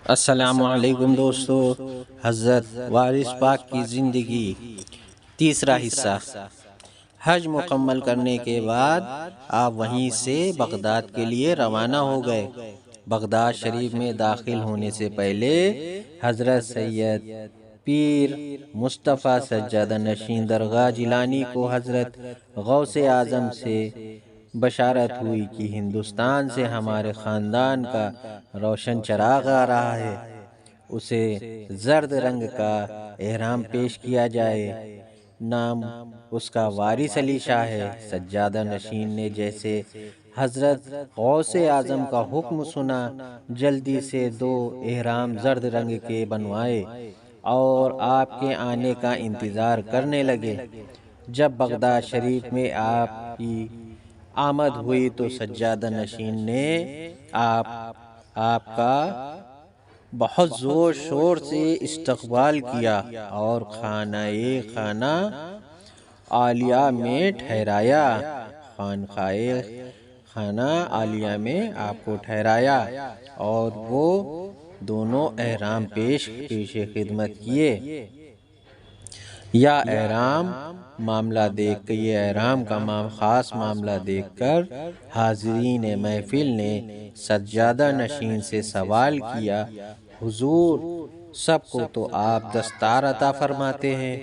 السلام علیکم دوستو، حضرت وارث پاک کی زندگی تیسرا حصہ۔ حج مکمل کرنے کے بعد آپ وہیں سے بغداد کے لیے روانہ ہو گئے۔ بغداد شریف میں داخل ہونے سے پہلے حضرت سید پیر مصطفیٰ سجادہ نشین درگاہ جیلانی کو حضرت غوث اعظم سے بشارت ہوئی کہ ہندوستان سے ہمارے خاندان کا روشن چراغ آ رہا ہے، اسے زرد رنگ کا احرام پیش کیا جائے۔ نام اس کا وارث علی شاہ ہے۔ سجادہ نشین نے جیسے حضرت غوث اعظم کا حکم سنا، جلدی سے 2 احرام زرد رنگ کے بنوائے اور آپ کے آنے کا انتظار کرنے لگے۔ جب بغداد شریف میں آپ کی آمد ہوئی تو سجادہ نشین نے آپ کا بہت زور شور سے استقبال کیا اور خانہ عالیہ میں ٹھہرایا۔ خانہ عالیہ میں آپ کو ٹھہرایا اور وہ دونوں احرام پیش خدمت کیے۔ یہ احرام کا خاص معاملہ دیکھ کر حاضرین محفل نے سجادہ نشین سے سوال کیا، حضور، سب کو تو آپ دستار عطا فرماتے ہیں،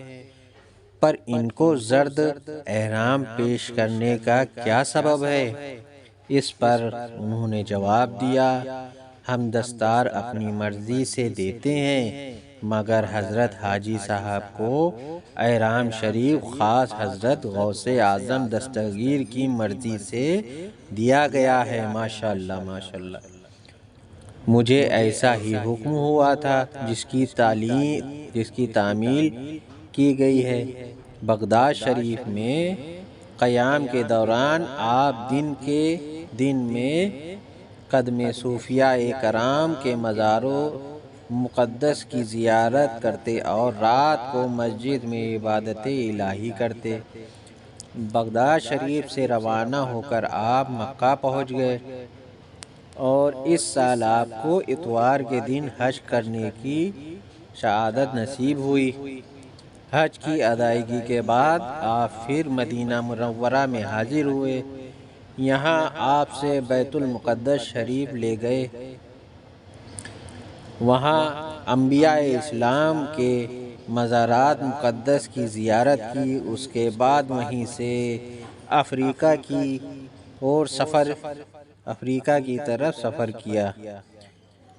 پر ان کو زرد احرام پیش کرنے کا کیا سبب ہے؟ اس پر انہوں نے جواب دیا، ہم دستار اپنی مرضی سے دیتے ہیں، مگر حضرت حاجی صاحب کو احرام شریف خاص حضرت غوث اعظم دستگیر کی مرضی سے دیا گیا ہے۔ ماشاءاللہ ماشاءاللہ، مجھے ایسا ہی حکم ہوا تھا جس کی تعمیل کی گئی ہے۔ بغداد شریف میں قیام کے دوران آپ دن میں قدم صوفیاء کرام کے مزاروں مقدس کی زیارت کرتے اور رات کو مسجد میں عبادت الہی کرتے۔ بغداد شریف سے روانہ ہو کر آپ مکہ پہنچ گئے اور اس سال آپ کو اتوار کے دن حج کرنے کی سعادت نصیب ہوئی۔ حج کی ادائیگی کے بعد آپ پھر مدینہ منورہ میں حاضر ہوئے۔ یہاں آپ سے بیت المقدس شریف لے گئے، وہاں انبیاء اسلام کے مزارات مقدس کی زیارت کی، اس کے بعد وہیں سے افریقہ کی طرف سفر کیا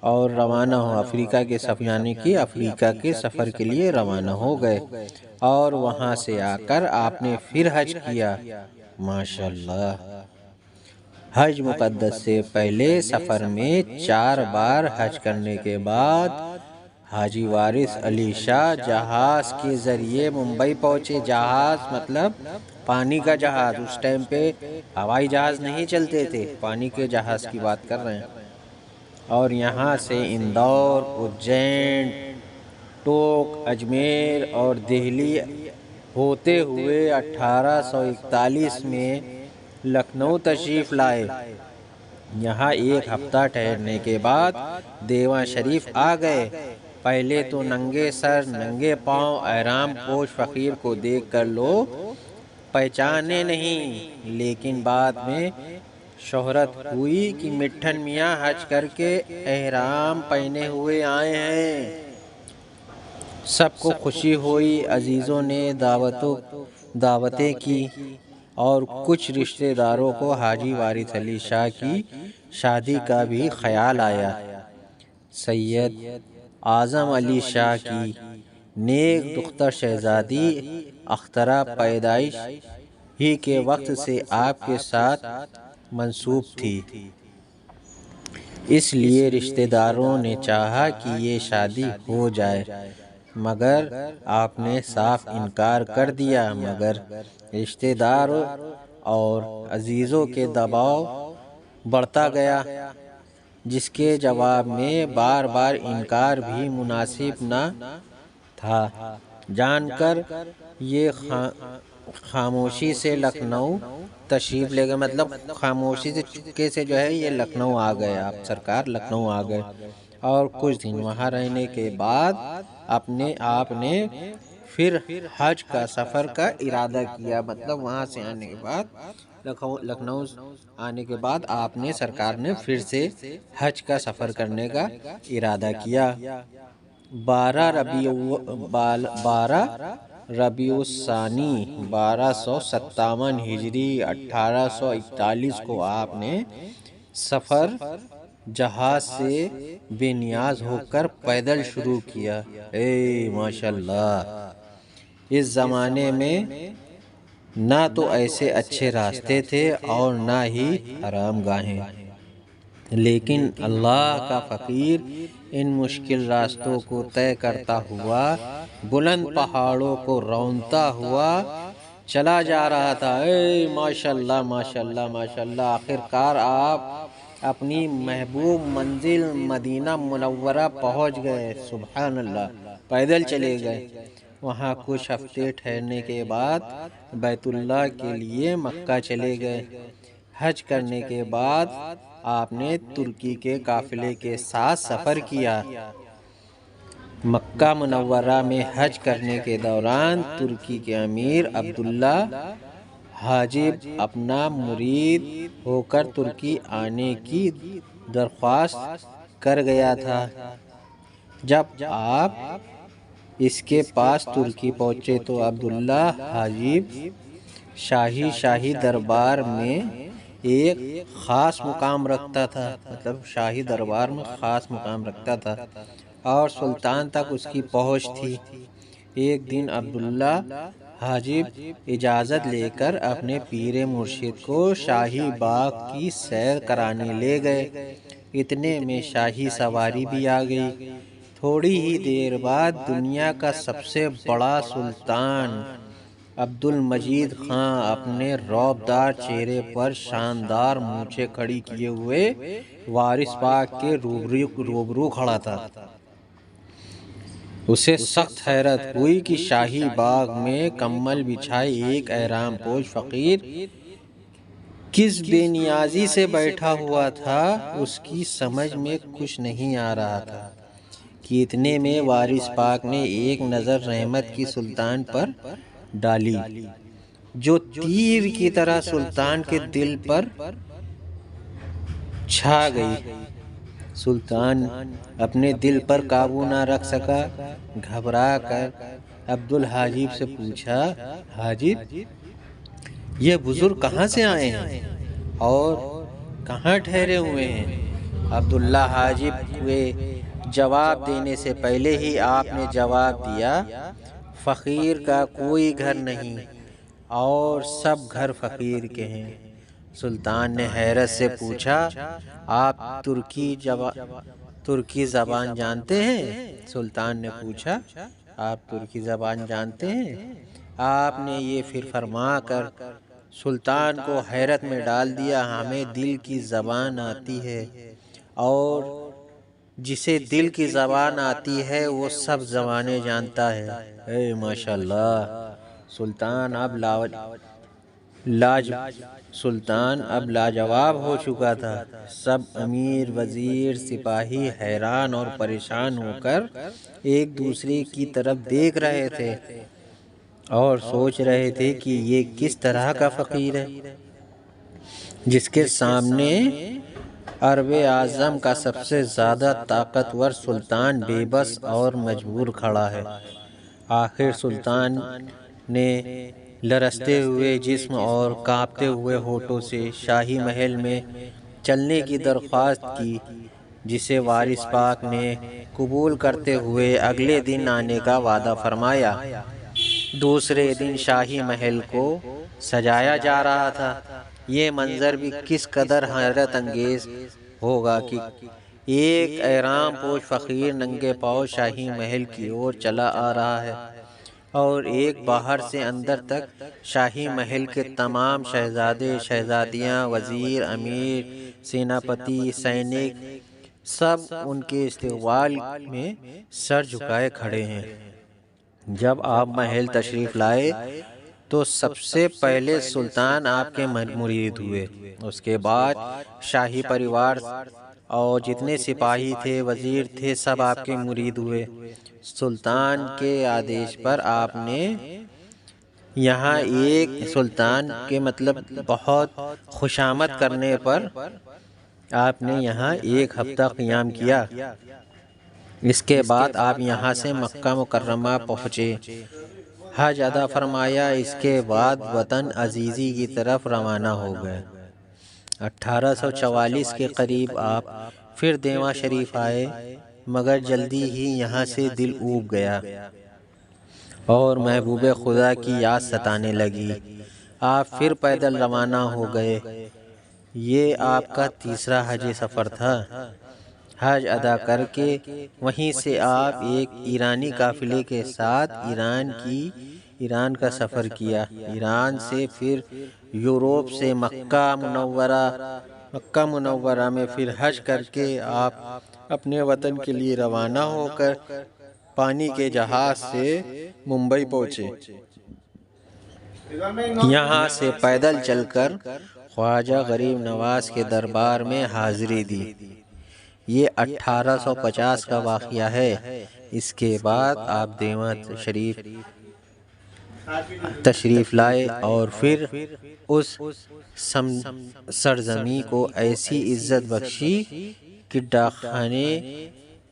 اور روانہ ہو افریقہ کے سفر کے لیے روانہ ہو گئے اور وہاں سے آ کر آپ نے پھر حج کیا۔ ماشاءاللہ، حج مقدس سے پہلے سفر میں 4 بار حج کرنے کے بعد حاجی وارث علی شاہ جہاز کے ذریعے ممبئی پہنچے۔ جہاز مطلب پانی کا جہاز، اس ٹائم پہ ہوائی جہاز نہیں چلتے تھے، پانی کے جہاز کی بات کر رہے ہیں۔ اور یہاں سے اندور، اجین، ٹوک، اجمیر اور دہلی ہوتے ہوئے 1841 میں لکھنؤ تشریف لائے۔ یہاں 1 ہفتہ ٹھہرنے کے بعد دیواں شریف آ گئے۔ پہلے تو ننگے سر ننگے پاؤں احرام پوش فقیر کو دیکھ کر لوگ پہچانے نہیں، لیکن بعد میں شہرت ہوئی کہ مٹھن میاں حج کر کے احرام پہنے ہوئے آئے ہیں۔ سب کو خوشی ہوئی، عزیزوں نے دعوتیں کی اور کچھ رشتہ داروں کو حاجی وارث علی شاہ کی شادی کا بھی خیال آیا۔ سید اعظم علی شاہ کی نیک دختر شہزادی اخترا پیدائش ہی کے وقت سے آپ کے ساتھ منسوب تھی، اس لیے رشتہ داروں نے چاہا کہ یہ شادی ہو جائے، مگر آپ نے صاف انکار کر دیا۔ مگر رشتہ داروں اور عزیزوں کے دباؤ بڑھتا گیا، جس کے جواب میں بار بار انکار بھی مناسب نہ تھا۔ جان کر یہ خاموشی سے لکھنؤ تشریف لے گئے، مطلب خاموشی سے چپکے سے جو ہے یہ لکھنؤ آ گئے، آپ سرکار لکھنؤ آ گئے اور کچھ دن وہاں رہنے کے بعد آپ نے پھر حج کا سفر کا ارادہ کیا، مطلب وہاں سے آنے کے بعد لکھنؤ آنے کے بعد آپ نے سرکار نے پھر سے حج کا سفر کرنے کا ارادہ کیا۔ 12 ربیع الثانی 1257 ہجری 1841 کو آپ نے سفر جہاز سے بے نیاز ہو کر پیدل شروع کیا۔ ماشاءاللہ، اس زمانے میں نہ تو ایسے اچھے راستے تھے اور نہ ہی حرام گاہیں، لیکن اللہ کا فقیر ان مشکل راستوں کو طے کرتا ہوا، بلند پہاڑوں کو رونتا ہوا چلا جا رہا تھا۔ ماشاءاللہ ماشاءاللہ ماشاءاللہ، آخرکار آپ اپنی محبوب منزل مدینہ منورہ پہنچ گئے۔ سبحان اللہ، پیدل چلے گئے۔ وہاں کچھ ہفتے ٹھہرنے کے بعد بیت اللہ کے لیے مکہ چلے گئے۔ حج کرنے کے بعد آپ نے ترکی کے قافلے کے ساتھ سفر کیا۔ مکہ منورہ میں حج کرنے کے دوران ترکی کے امیر عبداللہ حاجب اپنا مرید ہو کر ترکی آنے کی درخواست کر گیا تھا۔ جب آپ اس کے پاس ترکی پہنچے تو عبداللہ حاجب شاہی دربار میں ایک خاص مقام رکھتا تھا، مطلب شاہی دربار میں خاص مقام رکھتا تھا اور سلطان تک اس کی پہنچ تھی۔ ایک دن عبداللہ حاجب اجازت لے کر اپنے پیر مرشد کو شاہی باغ کی سیر کرانے لے گئے۔ اتنے میں شاہی سواری بھی آ گئی۔ تھوڑی ہی دیر بعد دنیا کا سب سے بڑا سلطان عبد المجید خان اپنے رعبدار چہرے پر شاندار مونچھیں کھڑی کیے ہوئے وارث پاک کے روبرو کھڑا تھا۔ اسے سخت حیرت ہوئی کہ شاہی باغ میں کمبل بچھائے ایک احرام پوش فقیر کس بے نیازی سے بیٹھا ہوا تھا، اس کی سمجھ میں کچھ نہیں آ رہا تھا کہ اتنے میں وارث پاک نے ایک نظر رحمت کی سلطان پر ڈالی جو تیر کی طرح سلطان کے دل پر چھا گئی۔ سلطان اپنے دل پر قابو نہ رکھ سکا، گھبرا کر عبدالحاجب سے پوچھا، حاجب یہ بزرگ کہاں سے آئے ہیں اور کہاں ٹھہرے ہوئے ہیں؟ عبداللہ حاجب کے جواب دینے سے پہلے ہی آپ نے جواب دیا، فقیر کا کوئی گھر نہیں اور سب گھر فقیر کے ہیں۔ سلطان نے حیرت سے پوچھا، آپ ترکی زبان جانتے ہیں؟ سلطان نے پوچھا، آپ ترکی زبان جانتے ہیں؟ آپ نے یہ پھر فرما کر سلطان کو حیرت میں ڈال دیا، ہمیں دل کی زبان آتی ہے اور جسے دل کی زبان آتی ہے وہ سب زبانیں جانتا ہے۔ ماشاءاللہ، سلطان اب لاجواب ہو چکا تھا۔ سب امیر، وزیر، سپاہی حیران اور پریشان ہو کر ایک دوسرے کی طرف دیکھ رہے تھے اور سوچ رہے تھے کہ یہ کس طرح کا فقیر ہے جس کے سامنے عرب اعظم کا سب سے زیادہ طاقتور سلطان بے بس اور مجبور کھڑا ہے۔ آخر سلطان نے لرزتے ہوئے جسم اور کانپتے ہوئے ہونٹوں سے شاہی محل میں چلنے کی درخواست کی، جسے وارث پاک نے قبول کرتے ہوئے اگلے دن آنے کا وعدہ فرمایا۔ دوسرے دن شاہی محل کو سجایا جا رہا تھا۔ یہ منظر بھی کس قدر حیرت انگیز ہوگا کہ ایک احرام پوش فقیر ننگے پاؤں شاہی محل کی اور چلا آ رہا ہے اور ایک باہر سے اندر تک شاہی محل کے تمام شہزادے، شہزادیاں، وزیر، امیر، سیناپتی، سینک سب ان کے استقبال میں سر جھکائے کھڑے ہیں۔ جب آپ محل تشریف لائے تو سب سے پہلے سلطان آپ کے مرید ہوئے، اس کے بعد شاہی پریوار اور جتنے سپاہی تھے، وزیر تھے، سب آپ کے مرید ہوئے۔ سلطان کے آدیش پر آپ نے یہاں ایک سلطان کے مطلب بہت خوشامد کرنے پر آپ نے یہاں 1 ہفتہ قیام کیا۔ اس کے بعد آپ یہاں سے مکہ مکرمہ پہنچے، حج ادا فرمایا۔ اس کے بعد وطن عزیزی کی طرف روانہ ہو گئے۔ 1844 کے قریب آپ پھر دیواں شریف آئے، مگر جلدی ہی یہاں سے دل اوب گیا اور محبوب خدا کی یاد ستانے لگی۔ آپ پھر پیدل روانہ ہو گئے۔ یہ آپ کا تیسرا حج سفر تھا۔ حج ادا کر کے وہیں سے آپ ایک ایرانی قافلے کے ساتھ ایران کا سفر کیا۔ ایران سے پھر یورپ سے مکہ منورہ میں پھر حج کر کے آپ اپنے وطن کے لیے روانہ ہو کر پانی کے جہاز سے ممبئی پہنچے۔ یہاں سے پیدل چل کر خواجہ غریب نواز کے دربار میں حاضری دی۔ یہ 1850 کا واقعہ ہے۔ اس کے بعد آپ دیواں تشریف لائے اور پھر اس سرزمین کو ایسی عزت بخشی کہ ڈاکخانے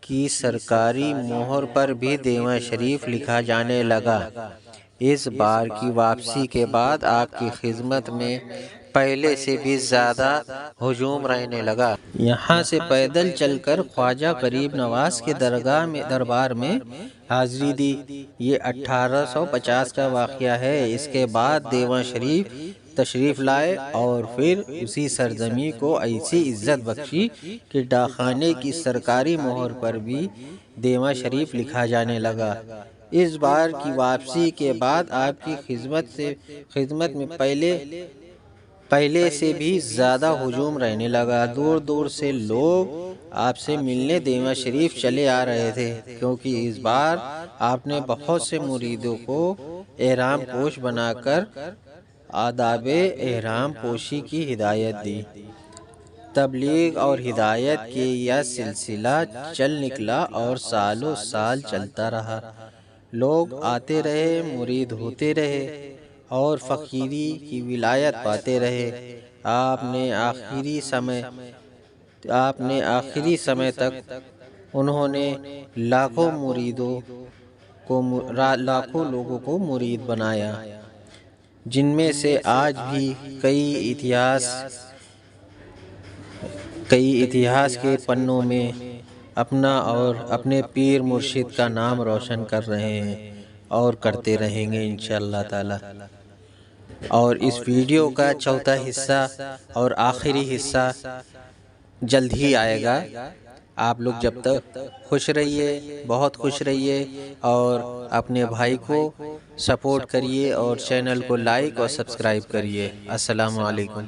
کی سرکاری مہر پر بھی دیواں شریف لکھا جانے لگا۔ اس بار کی واپسی کے بعد آپ کی خدمت میں پہلے سے بھی زیادہ ہجوم رہنے لگا۔ یہاں سے پیدل چل کر خواجہ غریب نواز کے دربار میں حاضری دی۔ یہ 1850 کا واقعہ ہے۔ اس کے بعد دیواں شریف تشریف لائے اور پھر اسی سرزمین کو ایسی عزت بخشی کہ ڈاکخانے کی سرکاری مہر پر بھی دیواں شریف لکھا جانے لگا۔ اس بار کی واپسی کے بعد آپ کی خدمت میں پہلے سے بھی زیادہ ہجوم رہنے لگا۔ دور دور سے لوگ آپ سے ملنے دیواں شریف چلے آ رہے تھے، کیونکہ اس بار آپ نے بہت سے مریدوں کو احرام پوش بنا کر آداب احرام پوشی کی ہدایت دی۔ تبلیغ اور ہدایت کے یہ سلسلہ چل نکلا اور سالوں سال چلتا رہا۔ لوگ آتے رہے، مرید ہوتے رہے اور فقیری کی ولایت پاتے رہے۔ آپ نے آخری سمے تک انہوں نے لاکھوں لوگوں کو مرید بنایا، جن میں سے آج بھی کئی اتہاس کے پنوں میں اپنا اور اپنے پیر مرشد کا نام روشن کر رہے ہیں اور کرتے رہیں گے انشاءاللہ تعالی۔ اور اس ویڈیو کا چوتھا حصہ اور آخری حصہ جلد ہی آئے گا۔ آپ لوگ جب تک خوش رہیے، بہت خوش رہیے اور اپنے بھائی کو سپورٹ کریے اور چینل کو لائک اور سبسکرائب کریے۔ السلام علیکم۔